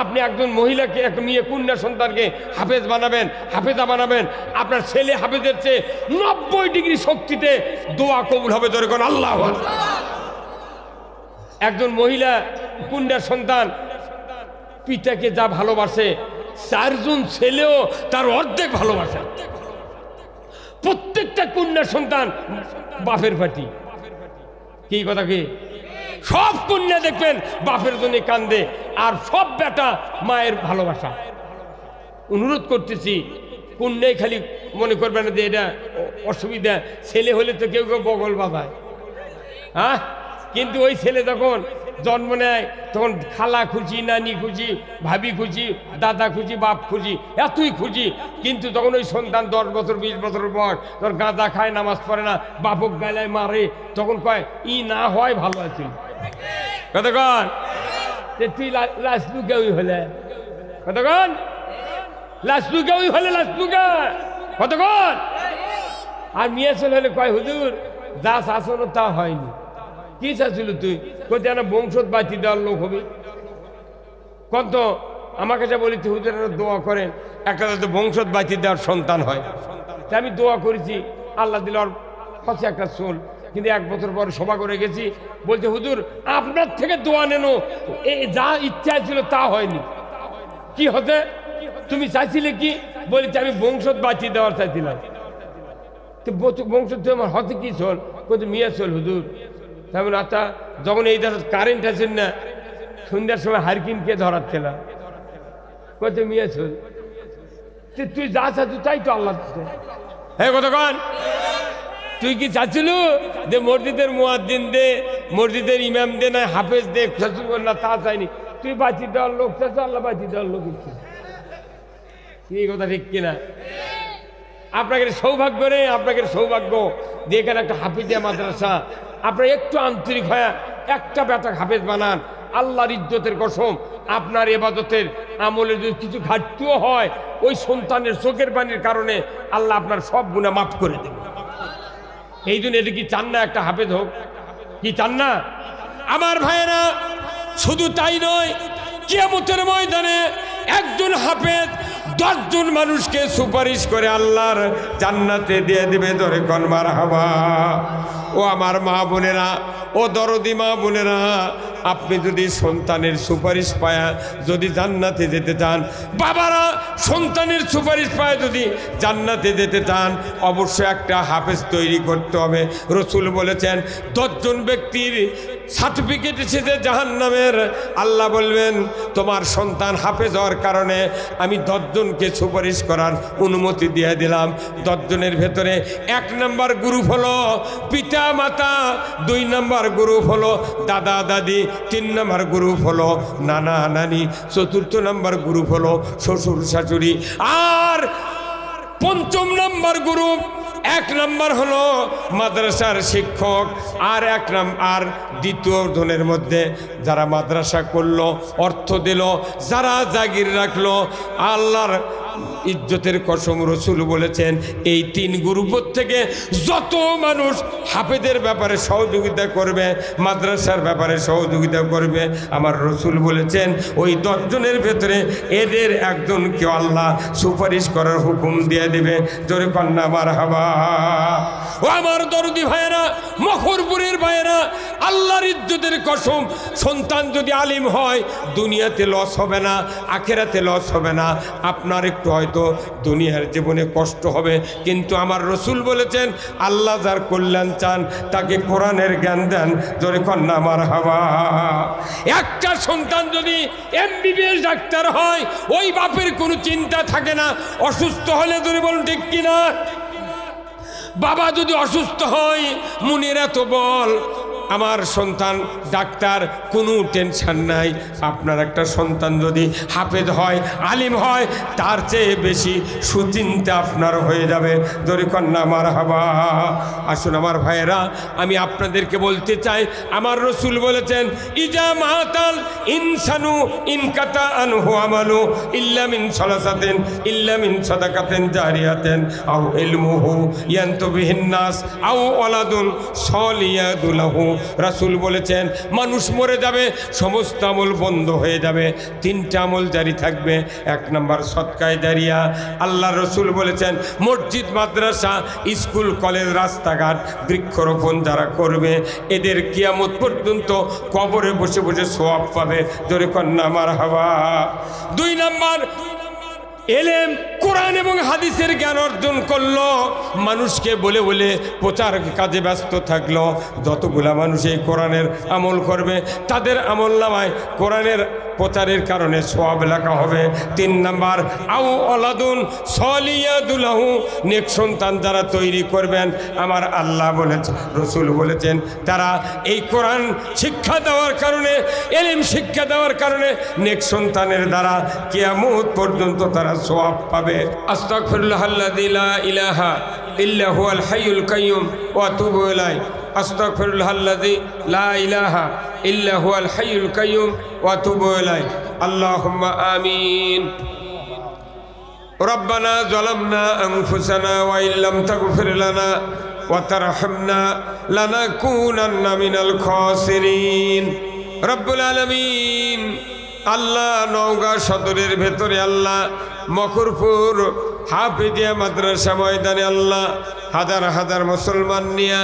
আপনি একজন মহিলাকে, এক মেয়ে কন্যা সন্তানকে হাফেজ বানাবেন, হাফেজা বানাবেন, আপনার ছেলে হাফেজের চেয়ে 90 ডিগ্রি শক্তিতে দোয়া কবুল হবে। ধরে কোন আল্লাহু আকবার। একজন মহিলা কন্যা সন্তান পিতাকে যা ভালোবাসে, 4 জন ছেলেও তার অর্ধেক ভালোবাসে। প্রত্যেকটা কন্যা সন্তান বাপের পাটি। কি কথা কি? সব কন্যা দেখবেন বাপের জন্য কান্দে, আর সব বেটা মায়ের ভালোবাসা। অনুরোধ করতেছি, কন্যাই খালি মনে করবে না যে এটা অসুবিধা, ছেলে হলে তো কেউ কেউ বগল বাঁধায়, হ্যাঁ, কিন্তু ওই ছেলে যখন জন্ম নেয় তখন খালা খুশি, নানি খুশি, ভাবি খুশি, দাদা খুশি, বাপ খুশি, এতই খুশি। কিন্তু তখন ওই সন্তান 10 বছর 20 বছর বয়স, তোর গাঁজা খায়, নামাজ পড়ে না, বাপক গালায় মারে, তখন কয় ই না হয় ভালো আছে। কতক্ষণ তুই লাসলুকেই হলে, কতক্ষণ লাসলুকেই হলে, লাসলুকা কতক্ষণ। আর মেয়ে ছেলে হলে কয় হুজুর যা শাসন তা হয়নি। কি চাচ্ছিল তুই? কোথায় না বংশত বাঁচিয়ে দেওয়ার লোক হবে। কত আমার কাছে বলি হুজুর দোয়া করেন একটা যাতে বংশত বাঁচিয়ে দেওয়ার সন্তান হয়। তাই আমি দোয়া করেছি, আল্লাহ দিল আর হচ্ছে একটা চোল। কিন্তু 1 বছর পরে সভা করে গেছি, বলছে হুজুর আপনার থেকে দোয়া নেন, এই যা ইচ্ছা ছিল তা হয়নি। কি হতে তুমি চাইছিলে? কি বলেছি আমি বংশত বাঁচিয়ে দেওয়ার চাইছিলাম। তো বংশত আমার হতে কি চল? কোথায় মেয়ে চল হুজুর। তাই বলে আচ্ছা, যখন এই দেশে কারেন্ট আছেন না, সন্ধ্যার সময় হারকিনকে ধরাচ্ছিল, কোথায় মেয়ে চল। তুই যা চাচ্ছ তাই তো আল্লাহ। হ্যাঁ কতক্ষণ তুই কি চাচ্ছিল যে মসজিদের মুয়াজ্জিন দে, মসজিদের ইমাম দে, না হাফেজ দে, না তা চাইনি। তুই বাঁচিয়ে দেওয়ার লোক চাচ্ছ, আল্লাহ বাঁচিয়ে দেওয়ার লোক। এই কথা ঠিক কিনা? আপনাকে সৌভাগ্য রে, আপনাকে সৌভাগ্য যে এখানে একটা হাফিজিয়া মাদ্রাসা। আপনারা একটু আন্তরিক হয়ে একটা বেটা হাফেজ বানান, আল্লাহর ইজ্জতের কসম আপনার ইবাদতের আমলে যদি কিছু ঘাটতিও হয়, ওই সন্তানের চোখের পানির কারণে আল্লাহ আপনার সব গুনাহ মাফ করে দেবে। এই জন্য এটা কি চান না একটা হাফেজ হোক? কি চান না আমার ভাইয়েরা? শুধু তাই নয়, কিয়ামতের ময়দানে একজন হাফেজ 10 জন মানুষকে সুপারিশ করে আল্লাহর জান্নাতে দিয়ে দিবে। ধরে কোন মারহাবা। ও আমার মা বোনেরা, ও দরদি মা বোনেরা, আপনি যদি সন্তানের সুপারিশ পায়া যদি জান্নাতে যেতে চান, বাবারা সন্তানের সুপারিশ পায় যদি জান্নাতে যেতে চান, অবশ্যই একটা হাফেজ তৈরি করতে হবে। রসুল বলেছেন 10 জন ব্যক্তির সার্টিফিকেট এসেছে জাহান্নামের, আল্লাহ বলবেন তোমার সন্তান হাফেজ হওয়ার কারণে আমি 10 জনকে সুপারিশ করার অনুমতি দিয়ে দিলাম। 10 জনের ভেতরে 1 নম্বর গ্রুপ হলো পিতা মাতা, 2 নম্বর গ্রুপ হলো দাদা দাদি, 3 নম্বর গ্রুপ হলো নানা নানি, 4র্থ নম্বর গ্রুপ হলো শ্বশুর শাশুড়ি, আর 5ম নম্বর গ্রুপ 1 নম্বর হলো মাদ্রাসার শিক্ষক, আর 2য় জনের মধ্যে যারা মাদ্রাসা করলো, অর্থ দিল, যারা জাগির রাখলো, আল্লাহর ইজ্জতের কসম রসুল বলেছেন এই 3 গ্রুপের থেকে যত মানুষ হাফেজের ব্যাপারে সহযোগিতা করবে, মাদ্রাসার ব্যাপারে সহযোগিতা করবে, আমার রসুল বলেছেন ওই 10 জনের ভেতরে এদের একজনকে আল্লাহ সুপারিশ করার হুকুম দিয়ে দেবে। জোরে কন্যা মারহাবা। ও আমার দরদি ভাইয়েরা, মখরপুরের ভাইয়েরা, আল্লাহর ইজ্জতের কসম, সন্তান যদি আলিম হয় দুনিয়াতে লস হবে না, আখেরাতে লস হবে না। আপনার একটু হয়তো দুনিয়ার জীবনে কষ্ট হবে, কিন্তু আমার রসুল বলেছেন আল্লাহ যার কল্যাণ চান তাকে কোরআনের জ্ঞান দেন। জোরে কন্যা মারহাবা। একটা সন্তান যদি MBBS ডাক্তার হয় ওই বাপের কোনো চিন্তা থাকে না, অসুস্থ হলে জোরে বলুন ঠিক কিনা। বাবা যদি অসুস্থ হয় মুনির এত বল আমার সন্তান ডাক্তার, কোনো টেনশন নাই। আপনার একটা সন্তান যদি হাফেজ হয়, আলিম হয়, তার চেয়ে বেশি সুচিন্তা আপনার হয়ে যাবে। জোরে কন্যা মারহাবা। আসুন আমার ভাইয়েরা, আমি আপনাদেরকে বলতে চাই আমার রসুল বলেছেন ইজা মাতাল ইনসানু ইনকাতা আনহু আমালু ইল্লা মিন সালাসাতিন ইল্লা মিন সাদাকাতিন জারিয়াতিন আও ইলমুহু ইয়ানতুবিহিন নাস আও ওয়ালাদুন সলিয়াদু লাহু। রাসূল বলেছেন মানুষ মরে যাবে, সমস্ত আমল বন্ধ হয়ে যাবে, 3টা আমল জারি থাকবে। 1 নম্বর সদকায়ে জারিয়া। আল্লাহ রসুল বলেছেন মসজিদ, মাদ্রাসা, স্কুল, কলেজ, রাস্তাঘাট বৃক্ষরোপণ যারা করবে এদের কিয়ামত পর্যন্ত কবরে বসে বসে সওয়াব পাবে। জোরে কন্যা মারহাবা। 2 নম্বর এলেম, কোরআন এবং হাদিসের জ্ঞান অর্জন করলো, মানুষকে বলে বলে প্রচার কাজে ব্যস্ত থাকলো। যতগুলা মানুষ এই কোরআনের আমল করবে তাদের আমল নামায় কোরআনের প্রচারের কারণে সওয়াব লেখা হবে। 3 নম্বর আউ ওয়ালাদুন সলিয়াদু লাহু, নেক সন্তান যারা তৈরি করবেন আমার আল্লাহ বলেছেন, রসুল বলেছেন তারা এই কোরআন শিক্ষা দেওয়ার কারণে, এলিম শিক্ষা দেওয়ার কারণে নেক সন্তানের দ্বারা কিয়ামত পর্যন্ত তারা সওয়াব পাবে। আস্তাগফিরুল্লাহাল্লাযী লা ইলাহা ইল্লা হুয়াল হাইয়ুল কাইয়্যুম ওয়া আতুবু ইলাইহি। আস্তাগফিরুল্লাহাল্লাযী লা ইলাহা ইল্লা হুয়াল হাইয়ুল কাইয়্যুম ওয়া আতুবু ইলাইহি। আল্লাহুম্মা আমিন। রব্বানা যালামনা আনফুসানা ওয়া ইল্লাম তাগফির লানা ওয়া তারহামনা লানাকুনান্না মিনাল খাসিরিন। রব্বুল আলামিন। আল্লাহ নওগাঁ সদরের ভেতরে আল্লাহ মখরপুর হাফেজিয়া মাদ্রাসা ময়দানে আল্লাহ হাজার হাজার মুসলমান নিয়ে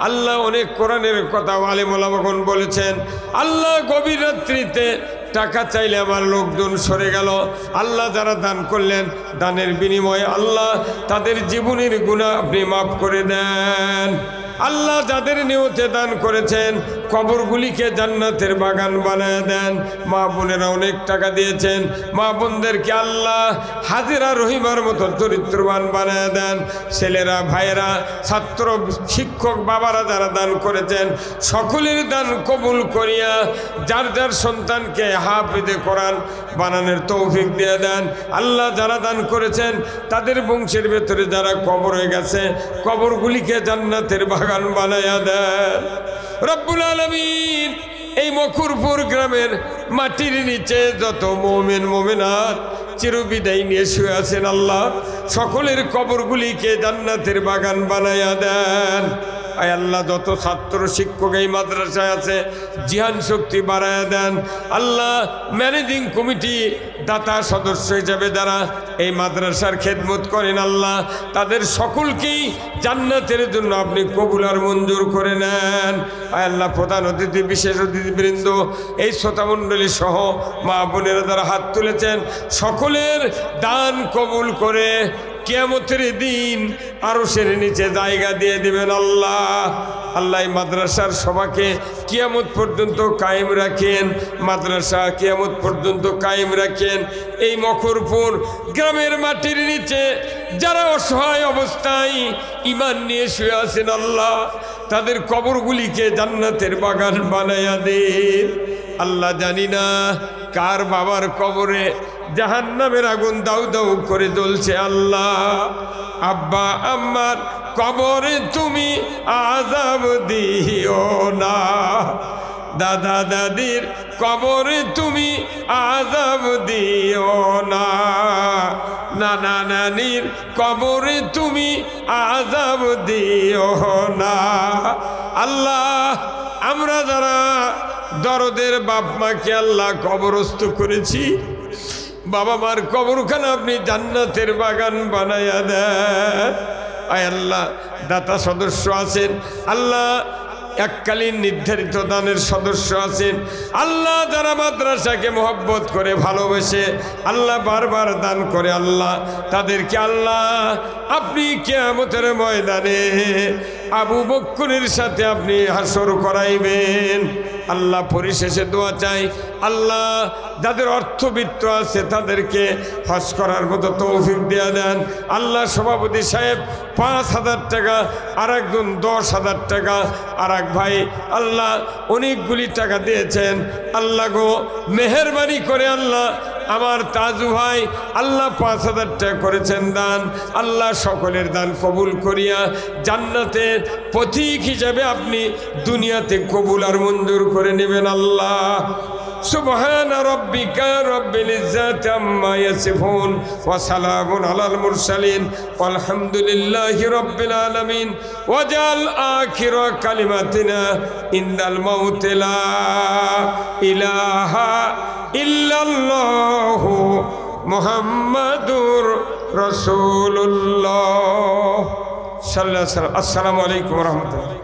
আল্লাহ অনেক কোরআনের কথা আলেম ওলামাগণ বলেছেন। আল্লাহ গভীর রাত্রিতে টাকা চাইলে আমার লোকজন সরে গেল। আল্লাহ যারা দান করলেন দানের বিনিময়ে আল্লাহ তাদের জীবনের গুনাহ আপনি মাফ করে দেন। আল্লাহ যাদের নিয়তে দান করেছেন কবরগুলিকে জান্নাতের বাগান বানায় দেন। মা বোনেরা অনেক টাকা দিয়েছেন, মা বোনদেরকে আল্লাহ হাজিরা রহিমার মতো চরিত্রবান বানায় দেন। ছেলেরা, ভাইয়েরা, ছাত্র, শিক্ষক, বাবারা যারা দান করেছেন সকলের দান কবুল করিয়া যার যার সন্তানকে হাফেজে কোরআন বানানোর তৌফিক দিয়ে দেন। আল্লাহ যারা দান করেছেন তাদের বংশের ভেতরে যারা কবর হয়ে গেছে কবরগুলিকে জান্নাতের বাগান বানায়া দেন। রব্বুল আলামিন। এই মখরপুর গ্রামের মাটির নিচে যত মুমিন মুমিনাত চিরবিদায় নিয়ে শুয়ে আছেন আল্লাহ সকলের কবরগুলিকে জান্নাতের বাগান বানায়া দেন। আয় আল্লাহ যত ছাত্র শিক্ষক এই মাদ্রাসায় আছে জিহান শক্তি বাড়ায়া দেন। আল্লাহ ম্যানেজিং কমিটি দাতা সদস্য হিসাবে যারা এই মাদ্রাসার খেদমত করেন আল্লাহ তাদের সকলকেই জান্নাতের জন্য আপনি কবুল আর মঞ্জুর করে নেন। আয় আল্লাহ প্রধান অতিথি, বিশেষ অতিথিবৃন্দ, এই শ্রোতামণ্ডলী সহ মা বোনেরা যারা হাত তুলেছেন সকলের দান কবুল করে কিয়ামতের দিন আরশের নিচে জায়গা দিয়ে দিবেন আল্লাহ। আল্লাহ মাদ্রাসার সবাকে কিয়ামত পর্যন্ত কায়েম রাখেন, মাদ্রাসা কিয়ামত পর্যন্ত কায়েম রাখেন। এই মখরপুর গ্রামের মাটির নিচে যারা অসহায় অবস্থায় ঈমান নিয়ে শুয়ে আছেন আল্লাহ তাদের কবরগুলিকে জান্নাতের বাগান বানায়া দেন। আল্লাহ জানি না কার বাবার কবরে জাহান্নামের আগুন দাউ দাউ করে জ্বলছে আল্লাহ। আব্বা আম্মার কবরে তুমি আযাব দিও না, দাদা দাদির কবরে তুমি আযাব দিও না, নানা নানির কবরে তুমি আযাব দিও না। আল্লাহ, আমরা যারা দরদের বাপ মাকে আল্লাহ কবরস্থ করেছি, বাবা মার কবরখানা আপনি জান্নাতের বাগান বানায়া দেন। আয় আল্লাহ, দাতা সদস্য আছেন আল্লাহ, এককালীন নির্ধারিত দানের সদস্য আছেন আল্লাহ, যারা মাদ্রাসাকে মহব্বত করে ভালোবেসে আল্লাহ বারবার দান করে আল্লাহ, তাদেরকে আল্লাহ আপনি কিয়ামতের ময়দানে আবু বকরের সাথে আপনি হাসর করাইবেন। আল্লাহ, পরিশেষে দোয়া চাই আল্লাহ, যাদের অর্থবিত্ত আছে তাদেরকে হজ করার মতো তৌফিক দেয়া দেন আল্লাহ। সভাপতি সাহেব 5,000 টাকা, আর একজন 10,000 টাকা, আর এক ভাই আল্লাহ অনেকগুলি টাকা দিয়েছেন আল্লাহ গো, মেহেরবানি করে আল্লাহ আমার তাজু ভাই আল্লাহ 5,000 টাকা করেছেন দান আল্লাহ, সকলের দান কবুল করিয়া জান্নাতের প্রতীক হিসাবে আপনি দুনিয়াতে কবুল আর মঞ্জুর করে নেবেন আল্লাহ। সুবহান রাব্বিকা রাব্বিল ইজ্জাতি আম্মা ইয়াসিফুন ওয়া সালামুন আলাল মুরসালিন ওয়ালহামদুলিল্লাহি রাব্বিল আলামিন ওয়াজাল আখিরা কালিমাতিনা ইনদাল মাউত লা ইলাহা ইল্লাল্লাহু মুহাম্মাদুর রাসূলুল্লাহ সাল্লাল্লাহু আলাইহি ওয়া সাল্লাম। আসসালামু আলাইকুম ওয়া রাহমাতুল্লাহ।